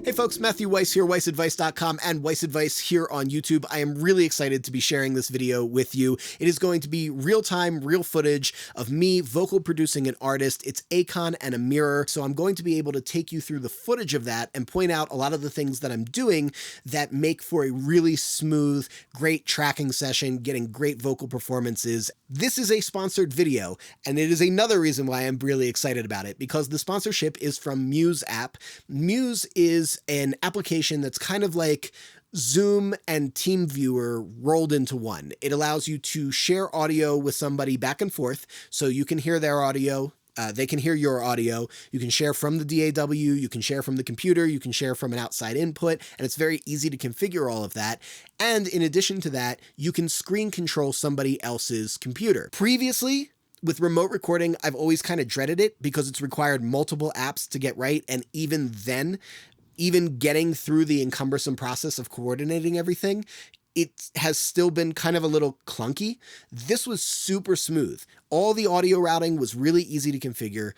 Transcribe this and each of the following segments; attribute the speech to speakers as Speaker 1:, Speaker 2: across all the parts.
Speaker 1: Hey folks, Matthew Weiss here, WeissAdvice.com and Weiss Advice here on YouTube. I am really excited to be sharing this video with you. It is going to be real-time, real footage of me vocal producing an artist. It's Akon and Amirror, so I'm going to be able to take you through the footage of that and point out a lot of the things that I'm doing that make for a really smooth, great tracking session, getting great vocal performances. This is a sponsored video, and it is another reason why I'm really excited about it, because the sponsorship is from Muse app. Muse is an application that's kind of like Zoom and TeamViewer rolled into one. It allows you to share audio with somebody back and forth, so you can hear their audio, they can hear your audio, you can share from the DAW, you can share from the computer, you can share from an outside input, and it's very easy to configure all of that. And in addition to that, you can screen control somebody else's computer. Previously, with remote recording, I've always kind of dreaded it because it's required multiple apps to get right, and even then, even getting through the cumbersome process of coordinating everything, it has still been kind of a little clunky. This was super smooth. All the audio routing was really easy to configure.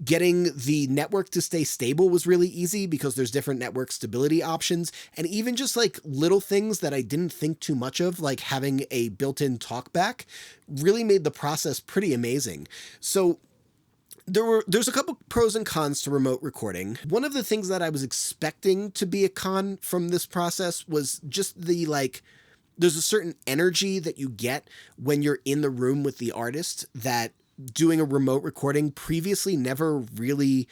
Speaker 1: Getting the network to stay stable was really easy because there's different network stability options, and even just like little things that I didn't think too much of, like having a built-in talkback, really made the process pretty amazing. So there's a couple pros and cons to remote recording. One of the things that I was expecting to be a con from this process was just the there's a certain energy that you get when you're in the room with the artist that doing a remote recording previously never really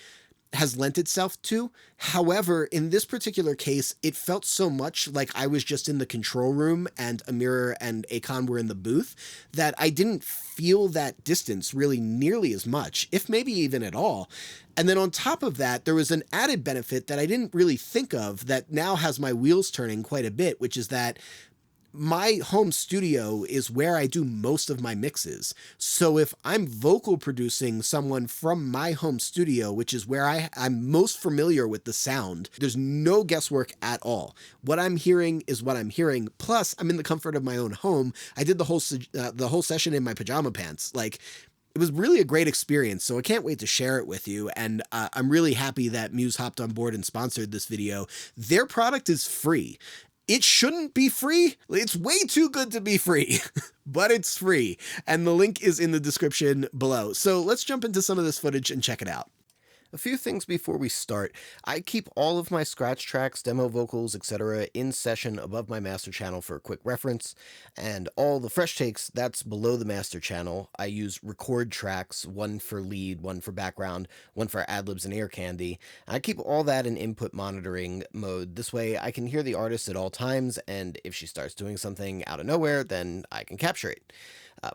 Speaker 1: has lent itself to. However, in this particular case, it felt so much like I was just in the control room and Amirror and Akon were in the booth that I didn't feel that distance really nearly as much, if maybe even at all. And then on top of that, there was an added benefit that I didn't really think of that now has my wheels turning quite a bit, which is that my home studio is where I do most of my mixes. So if I'm vocal producing someone from my home studio, which is where I'm most familiar with the sound, there's no guesswork at all. What I'm hearing is what I'm hearing. Plus, I'm in the comfort of my own home. I did the whole session in my pajama pants. It was really a great experience, so I can't wait to share it with you, and I'm really happy that Muse hopped on board and sponsored this video. Their product is free. It shouldn't be free. It's way too good to be free, but it's free. And the link is in the description below. So let's jump into some of this footage and check it out. A few things before we start. I keep all of my scratch tracks, demo vocals, etc. in session above my master channel for a quick reference, and all the fresh takes, that's below the master channel. I use record tracks, one for lead, one for background, one for ad-libs and ear candy. I keep all that in input monitoring mode. This way I can hear the artist at all times, and if she starts doing something out of nowhere, then I can capture it.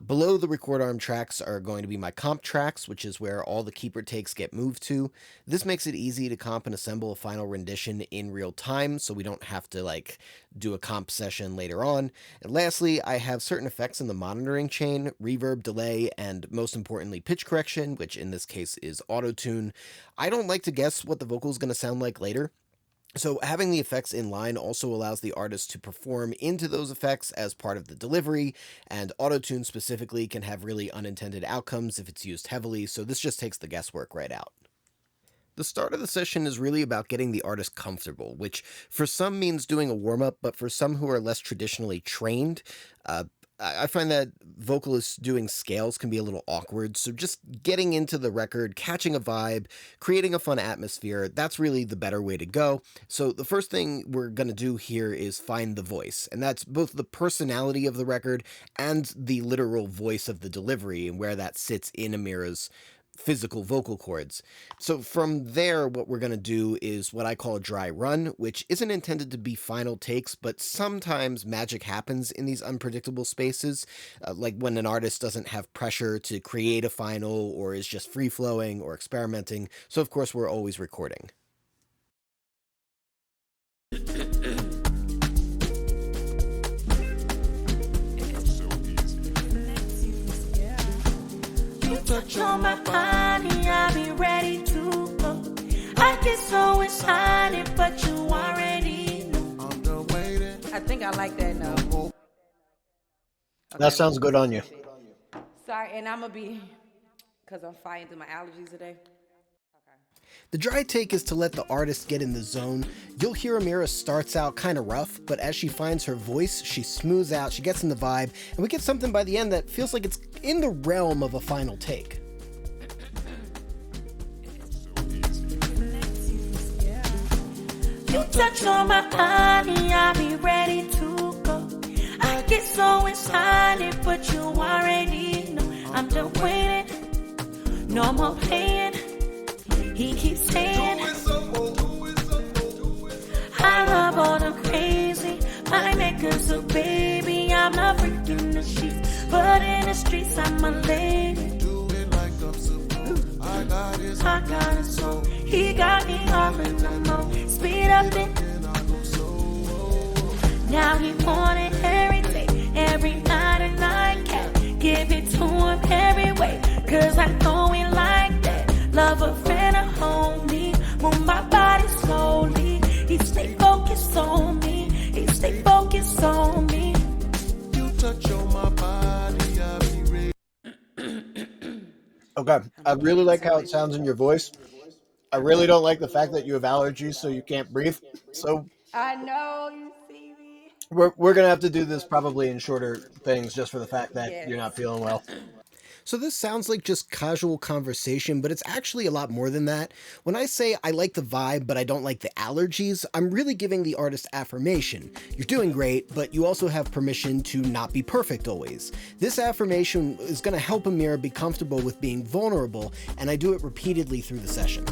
Speaker 1: Below the record arm tracks are going to be my comp tracks, which is where all the keeper takes get moved to. This makes it easy to comp and assemble a final rendition in real time, so we don't have to do a comp session later on. And lastly, I have certain effects in the monitoring chain: reverb, delay, and most importantly, pitch correction, which in this case is auto-tune. I don't like to guess what the vocal is going to sound like later. So having the effects in line also allows the artist to perform into those effects as part of the delivery, and auto-tune specifically can have really unintended outcomes if it's used heavily, so this just takes the guesswork right out. The start of the session is really about getting the artist comfortable, which for some means doing a warm-up, but for some who are less traditionally trained, I find that vocalists doing scales can be a little awkward, so just getting into the record, catching a vibe, creating a fun atmosphere, that's really the better way to go. So the first thing we're going to do here is find the voice, and that's both the personality of the record and the literal voice of the delivery and where that sits in Amirror's physical vocal cords. So from there, what we're going to do is what I call a dry run, which isn't intended to be final takes, but sometimes magic happens in these unpredictable spaces, like when an artist doesn't have pressure to create a final or is just free-flowing or experimenting. So of course, we're always recording.
Speaker 2: Touch on my body, I'll be ready to go. I get so excited, but you already know.
Speaker 3: I think I like that now. Okay.
Speaker 1: That sounds good on you.
Speaker 3: Sorry, and I'm gonna be, because I'm fighting through my allergies today. Okay.
Speaker 1: The dry take is to let the artist get in the zone. You'll hear Amirror starts out kind of rough, but as she finds her voice, she smooths out, she gets in the vibe, and we get something by the end that feels like it's in the realm of a final take.
Speaker 2: You touch on my body, I'll be ready to go. I get so excited, but you already know I'm done waiting. No more playing. He keeps saying, I love all the crazy. My makers a baby. I'm not freaking the sheets, but in the streets I'm a lady. I got a soul. He got me all in the mo. Speed up it. Now he want it every day, every night, and I can't give it to him every way. Cause I know he like that. Love a friend, a homie. Move my body slowly. He stay focused on me. He stay focused on me.
Speaker 4: You touch on my body, I'll be ready.
Speaker 1: Okay, I really like how it sounds in your voice. I really don't like the fact that you have allergies, so you can't breathe. So
Speaker 3: I know, you see me.
Speaker 1: we're gonna have to do this probably in shorter things, just for the fact that you're not feeling well. So this sounds like just casual conversation, but it's actually a lot more than that. When I say I like the vibe, but I don't like the allergies, I'm really giving the artist affirmation. You're doing great, but you also have permission to not be perfect always. This affirmation is going to help Amirror be comfortable with being vulnerable, and I do it repeatedly through the session.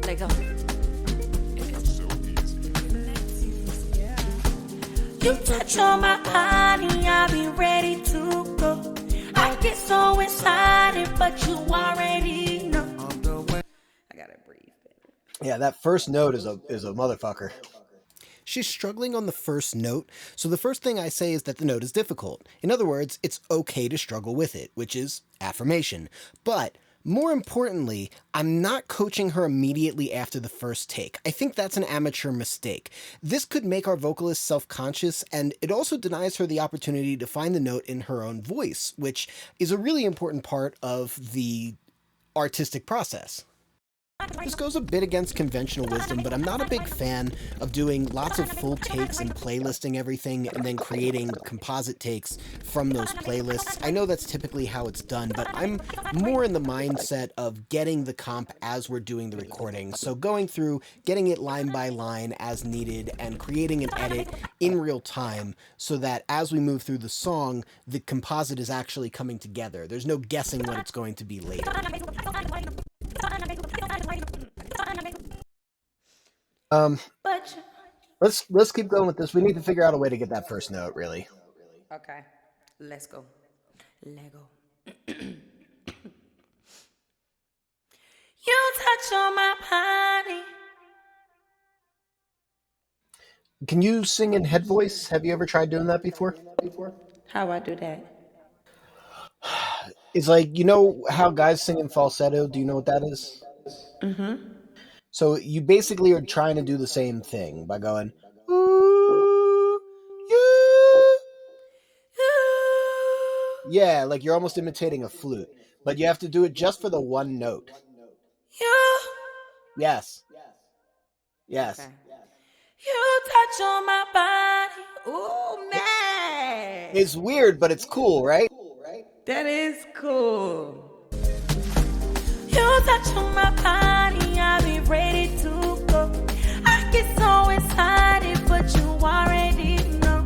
Speaker 3: Let go.
Speaker 2: You touch on my body, I'll be ready to go. I get so excited, but you already know.
Speaker 3: I gotta breathe.
Speaker 1: Yeah, that first note is a motherfucker. She's struggling on the first note, so the first thing I say is that the note is difficult. In other words, it's okay to struggle with it, which is affirmation. But more importantly, I'm not coaching her immediately after the first take. I think that's an amateur mistake. This could make our vocalist self-conscious, and it also denies her the opportunity to find the note in her own voice, which is a really important part of the artistic process. This goes a bit against conventional wisdom, but I'm not a big fan of doing lots of full takes and playlisting everything and then creating composite takes from those playlists. I know that's typically how it's done, but I'm more in the mindset of getting the comp as we're doing the recording. So going through, getting it line by line as needed, and creating an edit in real time so that as we move through the song, the composite is actually coming together. There's no guessing what it's going to be later. Let's keep going with this. We need to figure out a way to get that first note, really.
Speaker 3: Okay, let's go. Lego.
Speaker 2: You touch on my body.
Speaker 1: Can you sing in head voice? Have you ever tried doing that before?
Speaker 3: How I do that?
Speaker 1: It's like, you know how guys sing in falsetto? Do you know what that is?
Speaker 3: Mm-hmm.
Speaker 1: So you basically are trying to do the same thing by going, ooh, you. Yeah, like you're almost imitating a flute, but you have to do it just for the one note.
Speaker 2: You.
Speaker 1: Yes. Yes.
Speaker 3: Okay.
Speaker 2: You touch on my body.
Speaker 3: Ooh, man.
Speaker 1: It's weird, but it's cool, right?
Speaker 3: That is cool.
Speaker 2: You touch on my body, I'll be ready to go. I get so excited, but you already know.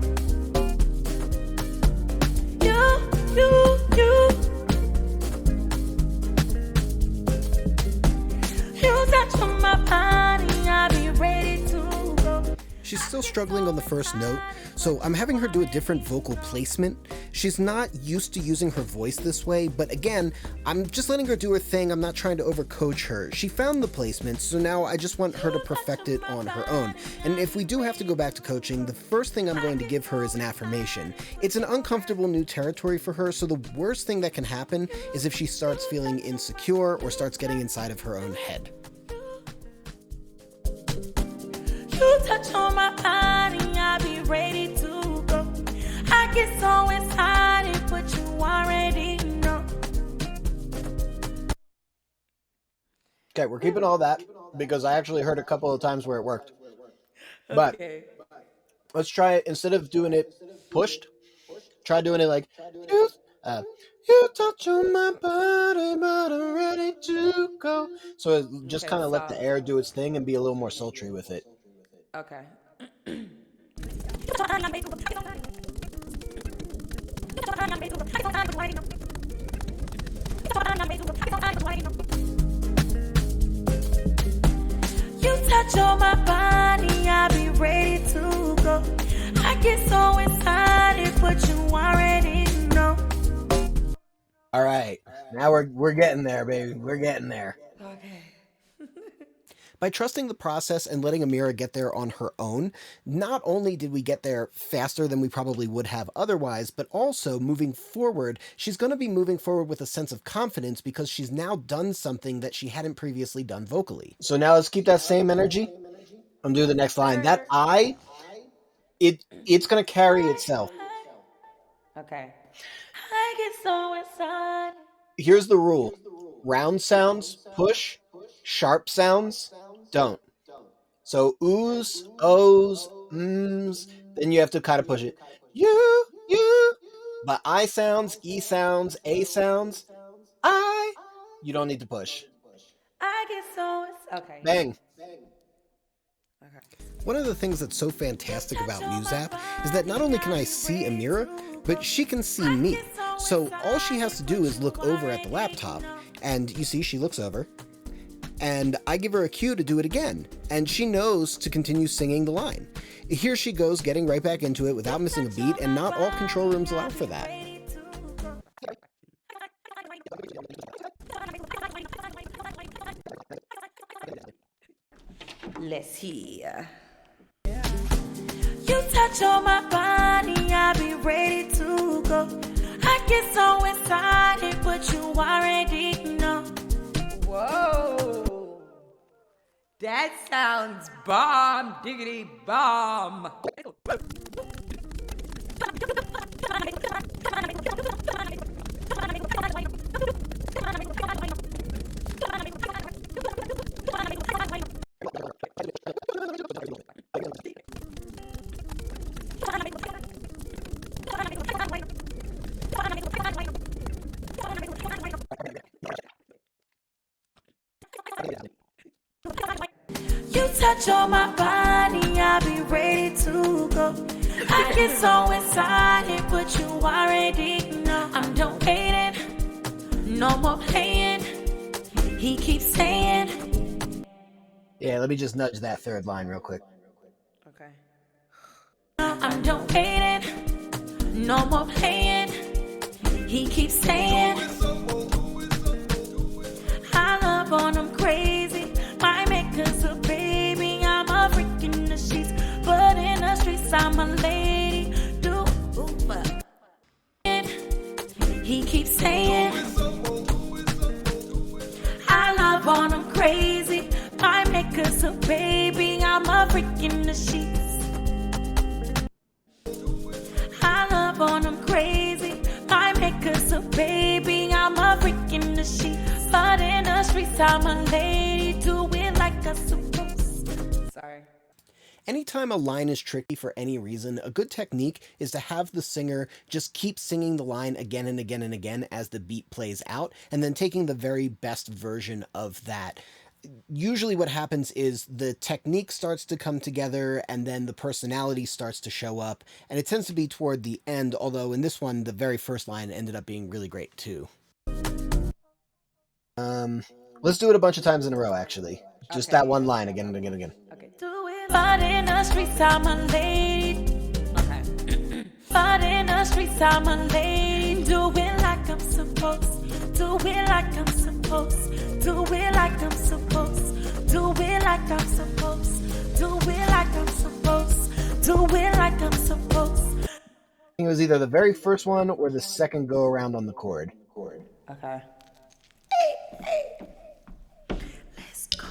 Speaker 2: You touch on my body, I'll be ready to go.
Speaker 1: She's still struggling on the first note, so I'm having her do a different vocal placement. She's not used to using her voice this way, but again, I'm just letting her do her thing. I'm not trying to overcoach her. She found the placement, so now I just want her to perfect it on her own. And if we do have to go back to coaching, the first thing I'm going to give her is an affirmation. It's an uncomfortable new territory for her, so the worst thing that can happen is if she starts feeling insecure or starts getting inside of her own head.
Speaker 2: You touch on my body, I'll be ready to go. I get so excited, but you already know.
Speaker 1: Okay, we're keeping all that because I actually heard a couple of times where it worked. But
Speaker 3: Okay.
Speaker 1: let's try it. Instead of doing it pushed, try doing it like, you touch on my body, but I'm ready to go. So it just
Speaker 3: Okay,
Speaker 1: kind of let the
Speaker 3: soft.
Speaker 1: air do its thing and be a little more sultry with it.
Speaker 3: Okay.
Speaker 2: You touch on my body, I'll be ready to go. I get so excited, but you already know.
Speaker 1: All right, now we're getting there, baby. We're getting there.
Speaker 3: Okay.
Speaker 1: By trusting the process and letting Amirror get there on her own, not only did we get there faster than we probably would have otherwise, but also moving forward, she's going to be moving forward with a sense of confidence because she's now done something that she hadn't previously done vocally. So now let's keep that same energy. I'm doing the next line. That it's going to carry itself.
Speaker 3: Okay.
Speaker 2: I get so excited.
Speaker 1: Here's the rule. Round sounds, push. Sharp sounds, don't. So oohs, ohs, mms, then you have to kind of push it. You. But I sounds, E sounds, A sounds, you don't need to push.
Speaker 3: I get so okay.
Speaker 1: Bang.
Speaker 3: Okay.
Speaker 1: One of the things that's so fantastic about Muse app is that not only can I see Amirror, but she can see me. So all she has to do is look over at the laptop, and you see she looks over, and I give her a cue to do it again, and she knows to continue singing the line. Here she goes, getting right back into it without missing a beat, and not all control rooms allow for that.
Speaker 3: Let's hear.
Speaker 2: You touch on my body, I'll be ready to go. I get so excited, but you already know.
Speaker 3: Whoa. That sounds bomb, diggity bomb.
Speaker 2: You touch on my body, I'll be ready to go. I get so excited, but you already know. I'm done waiting, no more playing. He keeps saying.
Speaker 1: Yeah, let me just nudge that third line real quick.
Speaker 3: Okay.
Speaker 2: I'm done waiting, no more playing. He keeps saying. I love on him crazy. My maker's a baby. I'm a freak in the sheets, but in the streets I'm a lady. Do he keeps saying. I love on him crazy. My maker's a baby. I'm a freak in the sheets. I love on him crazy. My maker's a baby. I'm a freak in the sheets. But in the streets, I'm a lady, do it like I'm supposed.
Speaker 3: Sorry.
Speaker 1: Anytime a line is tricky for any reason, a good technique is to have the singer just keep singing the line again and again and again as the beat plays out, and then taking the very best version of that. Usually what happens is the technique starts to come together and then the personality starts to show up, and it tends to be toward the end, although in this one, the very first line ended up being really great too. Let's do it a bunch of times in a row, actually. Just that one line again and again and again.
Speaker 3: Okay.
Speaker 2: Do it, but in the streets, I'm a lady.
Speaker 3: Okay.
Speaker 2: But in the streets, I'm a lady. Do it like I'm supposed. Do it like I'm supposed. Do it like I'm supposed. Do it like I'm supposed. Do it like I'm supposed. Do it like I'm supposed.
Speaker 1: It was either the very first one or the second go around on the chord.
Speaker 3: Okay.
Speaker 2: Let's go.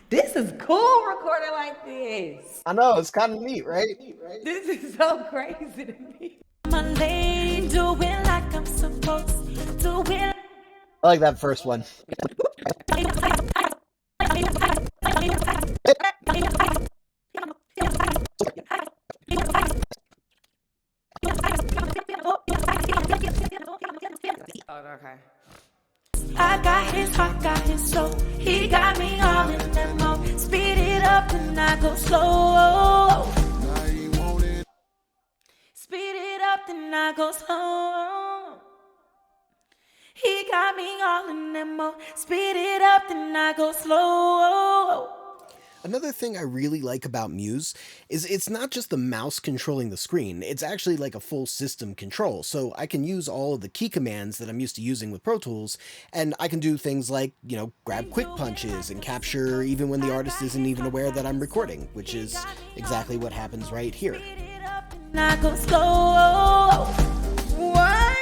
Speaker 3: This is cool recording like this.
Speaker 1: I know, it's kind of neat, right?
Speaker 3: This is so crazy to me.
Speaker 2: I'm a lady. Do it like I'm supposed. Do it
Speaker 1: I like that first one.
Speaker 2: like I'm
Speaker 3: Okay.
Speaker 2: I got his heart, got his soul. He got me all in that mode. Speed it up and I go slow. Speed it up and I go slow. He got me all in that mode. Speed it up and I go slow.
Speaker 1: Another thing I really like about Muse is it's not just the mouse controlling the screen, it's actually like a full system control, so I can use all of the key commands that I'm used to using with Pro Tools, and I can do things like, grab quick punches and capture even when the artist isn't even aware that I'm recording, which is exactly what happens right here.
Speaker 2: I go slow.
Speaker 3: What?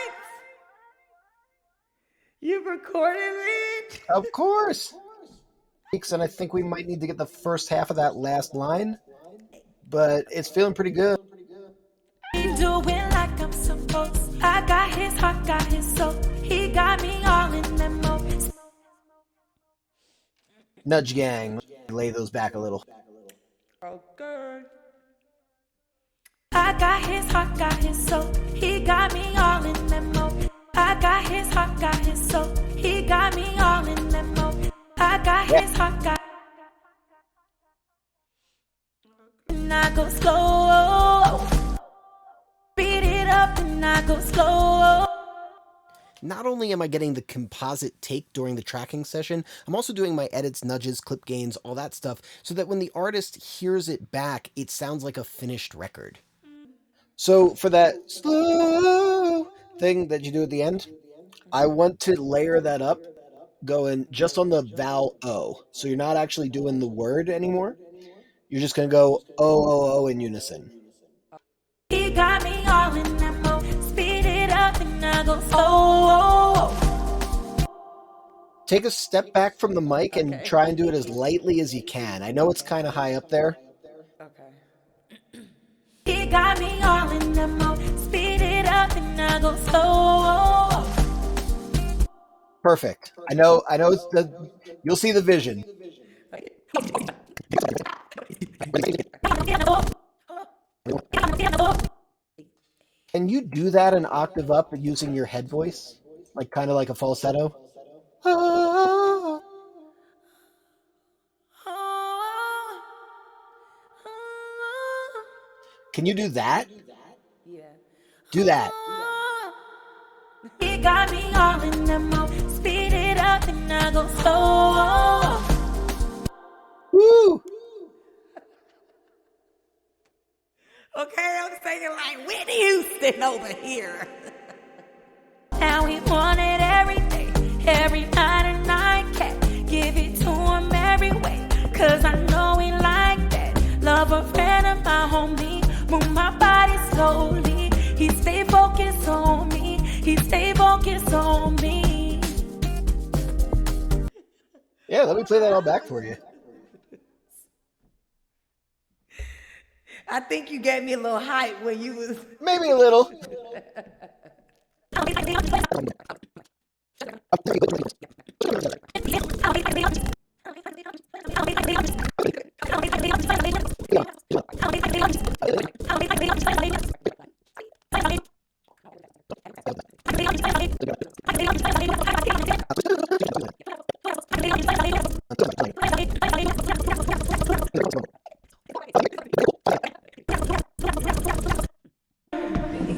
Speaker 3: You recorded it?
Speaker 1: Of course! And I think we might need to get the first half of that last line, but it's feeling pretty good.
Speaker 2: Doing like I'm supposed. I got his heart, got his soul. He got me all in that mode.
Speaker 1: Nudge gang, lay those back a little.
Speaker 3: Okay.
Speaker 2: I got his heart, got his soul. He got me all in that mode. I got his heart, got his soul. He got me all in that mode. I got his heart, got. And I go slow. Beat it up and I go slow.
Speaker 1: Not only am I getting the composite take during the tracking session, I'm also doing my edits, nudges, clip gains, all that stuff, so that when the artist hears it back, it sounds like a finished record. So for that slow thing that you do at the end, I want to layer that up, going just on the vowel O. So you're not actually doing the word anymore. You're just going to go O in unison.
Speaker 2: He got me all in that mode. Speed it up and I go slow.
Speaker 1: Take a step back from the mic and try and do it as lightly as you can. I know it's kind of high up there.
Speaker 3: Okay.
Speaker 2: He got me all in that mode. Speed it up and I go slow.
Speaker 1: Perfect. I know it's you'll see the vision. Can you do that an octave up using your head voice? Like kind of like a falsetto? Can you do that?
Speaker 3: Yeah.
Speaker 1: Do that.
Speaker 2: He got me all in that mode. Speed it up and I go slow.
Speaker 1: Woo!
Speaker 3: Okay, I'm singing like Whitney Houston over here.
Speaker 2: Now we want it every day, every night and I can't give it to him every way. Cause I know he like that. Love a friend of my homie. Move my body slowly. He stay focused on me. He stay focused on me.
Speaker 1: Yeah, let me play that all back for you.
Speaker 3: I think you gave me a little hype when you was.
Speaker 1: Maybe a little.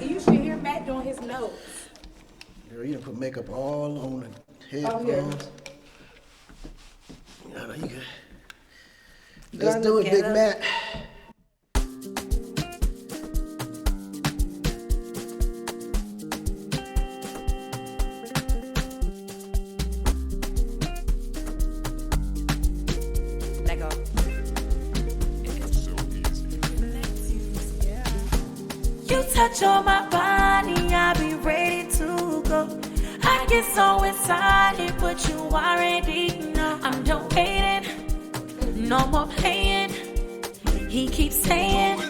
Speaker 3: You should hear Matt doing his notes.
Speaker 4: Girl, you done put makeup all on the head.
Speaker 3: Oh, yeah.
Speaker 4: No, you good. Let's do it, Big Matt.
Speaker 3: Let go.
Speaker 2: You touch on my body, I be ready to go. I get so excited, but you already know I'm done waiting. No more playing. He keeps saying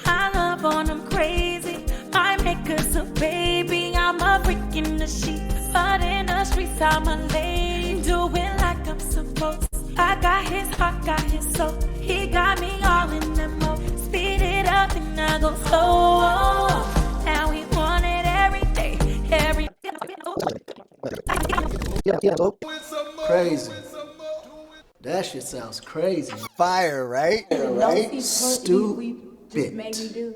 Speaker 2: I love on him crazy. My maker's a baby. I'm a freak in the sheets, but in the streets I'm a lady. Do it like I'm supposed. I got his heart, got his soul. He got me all in the mode. Speed it up and I go slow. Now we want it every day, every
Speaker 5: Crazy. That shit sounds crazy.
Speaker 1: Fire, right?
Speaker 5: Right? Stupid.
Speaker 3: Just made me do.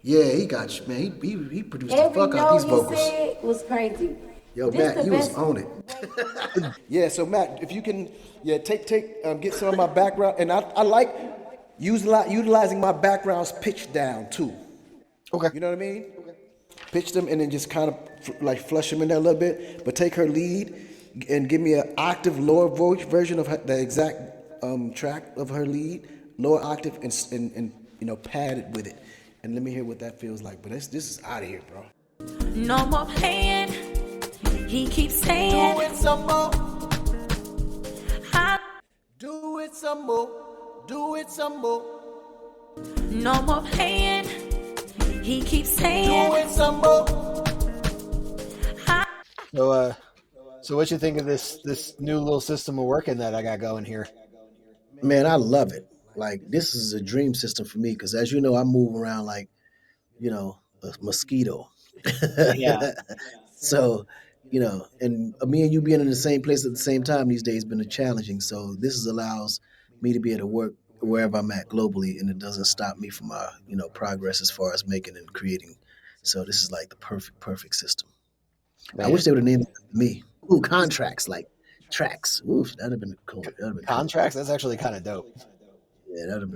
Speaker 5: Yeah, he got you, man. He produced the
Speaker 3: Every
Speaker 5: fuck out these
Speaker 3: note
Speaker 5: vocals.
Speaker 3: he said was crazy.
Speaker 5: Yo,
Speaker 3: This
Speaker 5: Matt,
Speaker 3: the
Speaker 5: you was
Speaker 3: best-
Speaker 5: on it.
Speaker 6: Yeah, so Matt, if you can, get some of my background, and I like utilizing my backgrounds pitched down too.
Speaker 1: Okay.
Speaker 6: You know what I mean? Pitch them and then just kind of like flush them in there a little bit, but take her lead and give me an octave lower voice version of the exact track of her lead, lower octave, and pad it with it, and let me hear what that feels like. But this is out of here, bro.
Speaker 2: no more playing. He keeps saying,
Speaker 5: Do it some more.
Speaker 2: I,
Speaker 5: Do it some more. Do it some more.
Speaker 2: no more playing. He keeps saying,
Speaker 5: Do it some more.
Speaker 1: So what you think of this new little system of working that I got going here?
Speaker 5: Man, I love it. Like, this is a dream system for me because, as you know, I move around like, a mosquito.
Speaker 1: Yeah.
Speaker 5: So, and me and you being in the same place at the same time these days has been challenging. So this allows me to be able to work wherever I'm at globally, and it doesn't stop me from my, progress as far as making and creating. So this is like the perfect system.
Speaker 1: Man.
Speaker 5: I wish they would have named it me. Ooh, contracts, like tracks. Ooh, that'd have been cool. That'd have been
Speaker 1: Contracts, that's actually kind of dope.
Speaker 5: Cool. Yeah, that'd have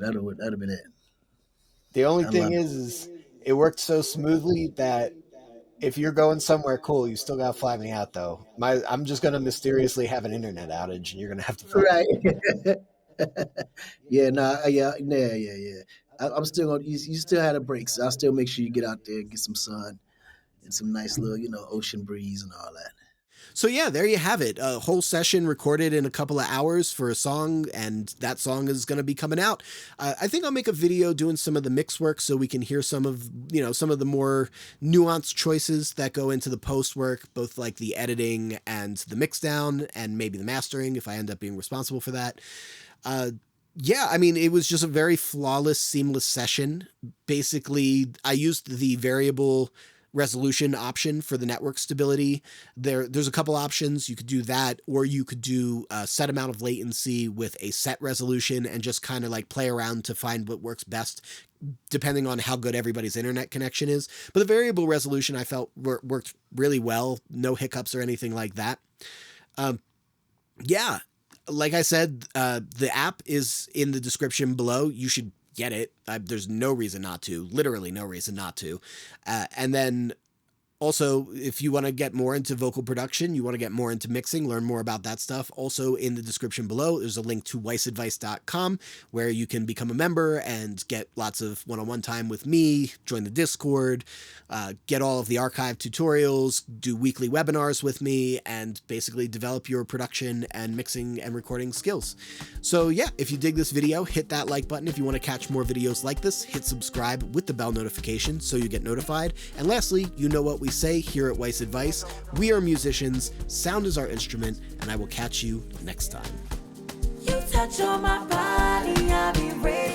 Speaker 5: been it.
Speaker 1: The only
Speaker 5: I
Speaker 1: thing
Speaker 5: love
Speaker 1: is it worked so smoothly that if you're going somewhere cool, you still gotta fly me out though. I'm just gonna mysteriously have an internet outage, and you're gonna have to fly.
Speaker 5: Right. Yeah. I'm still gonna. You still had a break, so I'll still make sure you get out there, get some sun, and some nice little, ocean breeze and all that.
Speaker 1: So yeah, there you have it. A whole session recorded in a couple of hours for a song, and that song is going to be coming out. I think I'll make a video doing some of the mix work so we can hear some of the more nuanced choices that go into the post work, both like the editing and the mix down and maybe the mastering if I end up being responsible for that. Yeah, I mean, it was just a very flawless, seamless session. Basically, I used the variable resolution option for the network stability. There's a couple options. You could do that, or you could do a set amount of latency with a set resolution and just kind of like play around to find what works best depending on how good everybody's internet connection is. But the variable resolution I felt worked really well. No hiccups or anything like that. Yeah, like I said, the app is in the description below. You should get it. There's no reason not to, literally no reason not to. And then also, if you want to get more into vocal production, you want to get more into mixing, learn more about that stuff, also in the description below, there's a link to weisadvice.com where you can become a member and get lots of one-on-one time with me, join the Discord, get all of the archive tutorials, do weekly webinars with me, and basically develop your production and mixing and recording skills. So yeah, if you dig this video, hit that like button. If you want to catch more videos like this, hit subscribe with the bell notification so you get notified. And lastly, you know what we say here at Weiss Advice. We are musicians, sound is our instrument, and I will catch you next time.
Speaker 2: you touch on my body, I'll be ready.